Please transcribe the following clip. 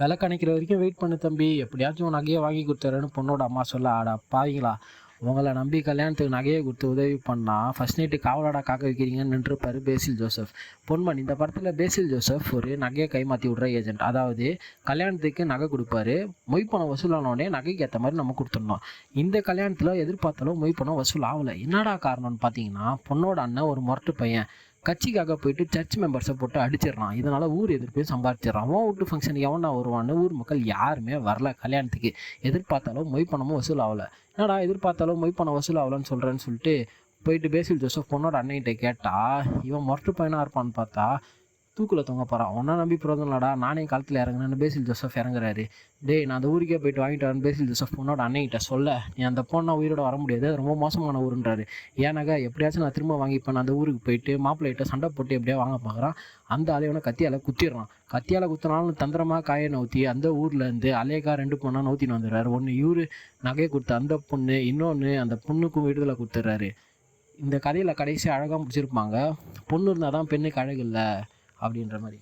விலை கணிக்கிற வரைக்கும் வெயிட் பண்ணு தம்பி, எப்படியாச்சும் நகையை வாங்கி கொடுத்துறேன்னு பொண்ணோட அம்மா சொல்ல, ஆடா பாவீங்களா, உங்களை நம்பி கல்யாணத்துக்கு நகையை கொடுத்து உதவி பண்ணால் ஃபர்ஸ்ட் நைட்டு காவலாடா காக்க வைக்கிறீங்கன்னு நின்றுப்பாரு பேசில் ஜோசப். பொன்மன் இந்த படத்தில் பேசில் ஜோசப் ஒரு நகையை கைமாற்றி விட்ற ஏஜென்ட். அதாவது கல்யாணத்துக்கு நகை கொடுப்பாரு, மொய் பணம் வசூலானோடனே நகைக்கு ஏற்ற மாதிரி நம்ம கொடுத்துடணும். இந்த கல்யாணத்தில் எதிர்பார்த்தாலும் மொய் பணம் வசூல் ஆகலை. என்னடா காரணம்னு பார்த்தீங்கன்னா, பொண்ணோட அண்ணன் ஒரு முரட்டு பையன் கட்சிக்காக போயிட்டு சர்ச் மெம்பர்ஸை போட்டு அடிச்சிடறான். இதனால் ஊர் எதிர்ப்பையும் சம்பாதிச்சிடறான். அவன் வீட்டு ஃபங்க்ஷனுக்கு எவனா வருவான்னு ஊர் மக்கள் யாருமே வரல கல்யாணத்துக்கு. எதிர்பார்த்தாலும் மொய் பணமும் வசூல் ஆகலை. என்னடா எதிர்பார்த்தாலும் மொய் பணம் வசூல் ஆகலன்னு சொல்கிறேன்னு சொல்லிட்டு போயிட்டு பேசில் ஜோசப் பொண்ணோட அண்ணன்கிட்ட கேட்டால், இவன் முரட்டு பையனாக இருப்பான்னு பார்த்தா தூக்கில் தொங்க போகிறான். ஒன்றா நம்பி பிறந்தனாடா, நானே காலத்தில் இறங்குனேன்னு பேசில் ஜோசப் இறங்குறாரு. டேய், நான் அந்த ஊருக்கே போயிட்டு வாங்கிட்டு வரேன்னு பேசில் ஜோசப் பொண்ணோட அண்ணன்கிட்ட சொல்ல, நீ அந்த பொண்ணை உயிரோட வர முடியாது, அது ரொம்ப மோசமான ஊருன்றாரு. ஏன்னாக்கா எப்படியாச்சும் நான் திரும்ப வாங்கிப்பேன் அந்த ஊருக்கு போயிட்டு மாப்பிள்ளைகிட்ட சண்டை போட்டு எப்படியா வாங்க பார்க்குறான். அந்த அலையோட கத்தியால் குத்திடுறான். கத்தியால் குத்தினாலும் தந்திரமாக காயை நவுத்தி அந்த ஊர்லேருந்து அலையக்கா 2 பொண்ணாக நவுத்தின்னு வந்துடுறாரு. ஒன்று இவரு நகையை கொடுத்த அந்த பொண்ணு, இன்னொன்று அந்த பொண்ணுக்கும் விடுதலை கொடுத்துட்றாரு. இந்த கதையில் கடைசி அழகாக முடிச்சிருப்பாங்க, பொண்ணு இருந்தால் தான் பெண்ணுக்கு அழகு இல்லை அப்படின்ற மாதிரி.